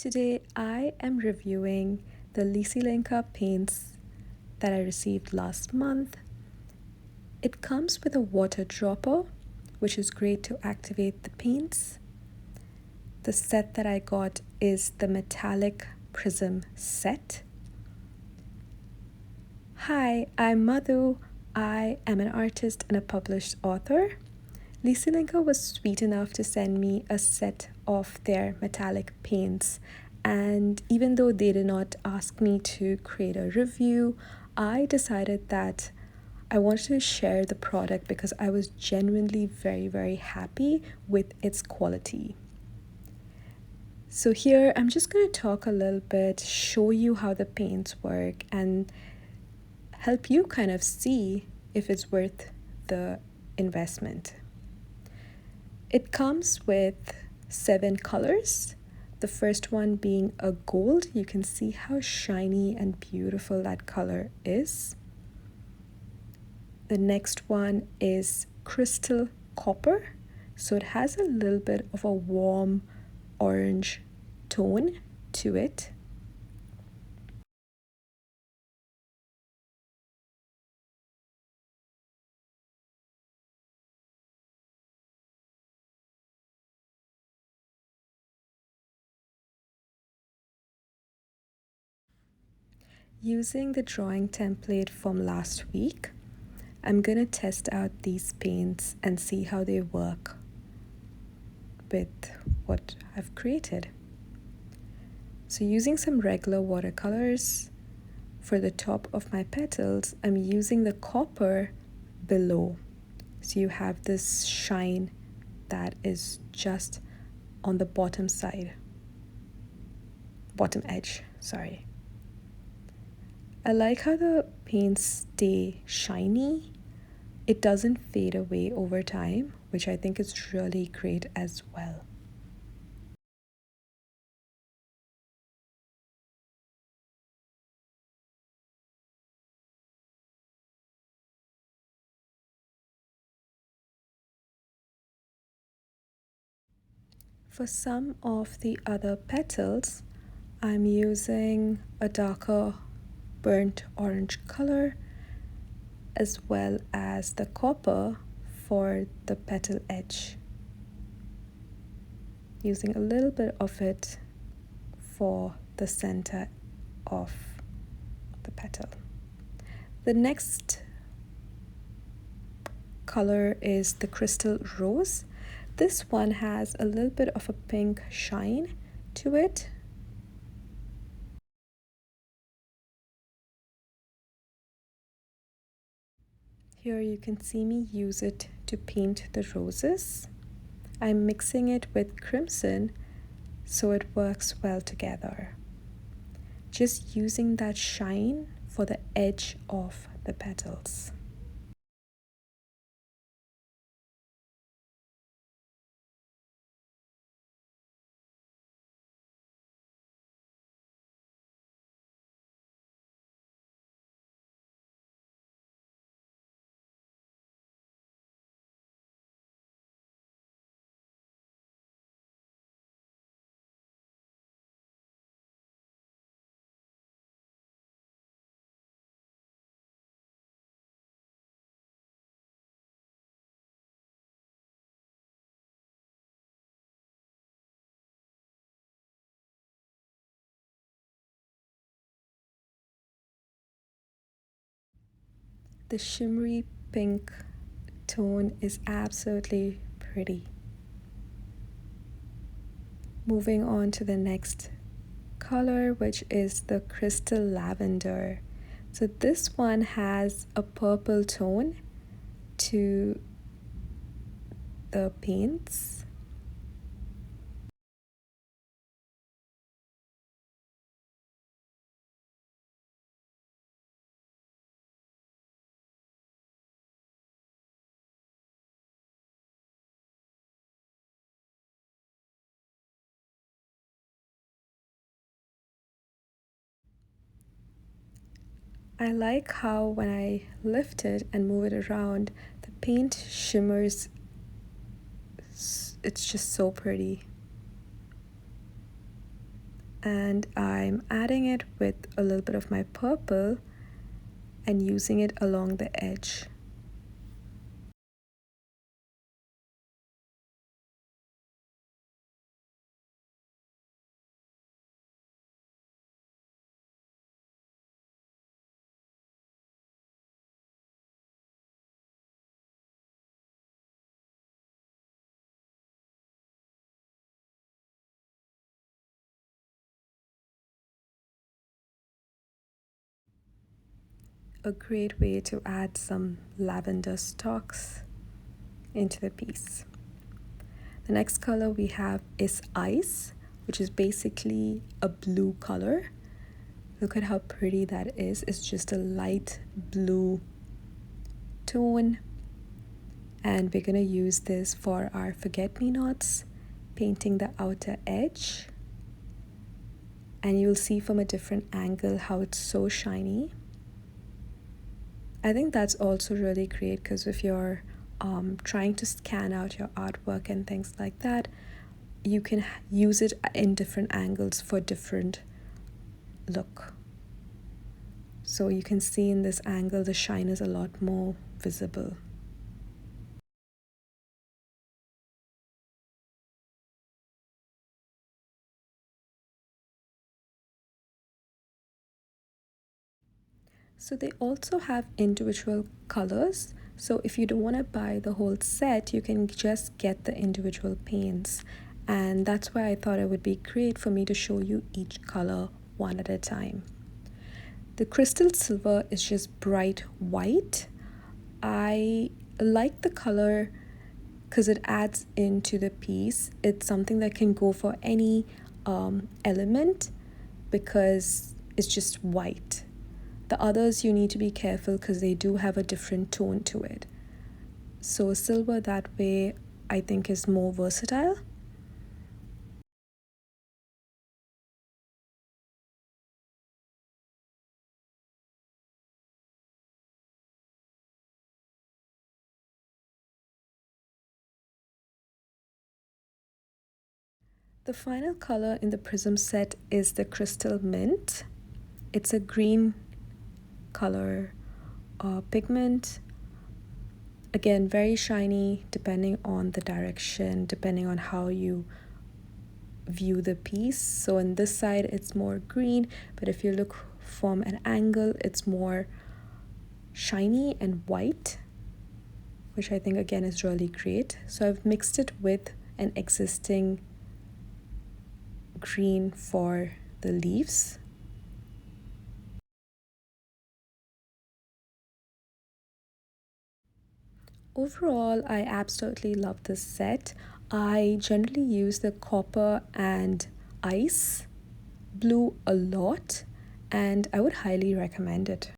Today I am reviewing the Lisilinka paints that I received last month. It comes with a water dropper, which is great to activate the paints. The set that I got is the metallic prism set. Hi, I'm Madhu. I am an artist and a published author. Lisilinka was sweet enough to send me a set of their metallic paints, and even though they did not ask me to create a review, I decided that I wanted to share the product because I was genuinely very happy with its quality. So here I'm just going to talk a little bit, show you how the paints work, and help you kind of see if it's worth the investment. It comes with 7 colors. The first one being a gold. You can see how shiny and beautiful that color is. The next one is crystal copper. So it has a little bit of a warm orange tone to it. Using the drawing template from last week, I'm going to test out these paints and see how they work with what I've created. So using some regular watercolors for the top of my petals, I'm using the copper below. So you have this shine that is just on the bottom edge, sorry. I like how the paints stay shiny. It doesn't fade away over time, which I think is really great as well. For some of the other petals, I'm using a darker burnt orange color as well as the copper for the petal edge, using a little bit of it for the center of the petal. The next color is the crystal rose. This one has a little bit of a pink shine to it. Here you can see me use it to paint the roses. I'm mixing it with crimson so it works well together. Just using that shine for the edge of the petals. The shimmery pink tone is absolutely pretty. Moving on to the next color, which is the crystal lavender. So this one has a purple tone to the paints. I like how when I lift it and move it around, the paint shimmers. It's just so pretty. and I'm adding it with a little bit of my purple and using it along the edge. A great way to add some lavender stalks into the piece. The next color we have is Ice, which is basically a blue color. Look at how pretty that is. It's just a light blue tone. And we're going to use this for our forget-me-nots, painting the outer edge. And you'll see from a different angle how it's so shiny. I think that's also really great because if you're trying to scan out your artwork and things like that, you can use it in different angles for different look. So you can see in this angle the shine is a lot more visible. So they also have individual colors. So if you don't want to buy the whole set, you can just get the individual paints. And that's why I thought it would be great for me to show you each color one at a time. The crystal silver is just bright white. I like the color because it adds into the piece. It's something that can go for any element because it's just white. The others you need to be careful because they do have a different tone to it. So silver that way I think is more versatile. The final color in the prism set is the crystal mint. It's a green color pigment. Again, very shiny depending on the direction, depending on how you view the piece. So on this side it's more green, but if you look from an angle it's more shiny and white, which I think again is really great. So I've mixed it with an existing green for the leaves. Overall, I absolutely love this set. I generally use the copper and ice blue a lot, and I would highly recommend it.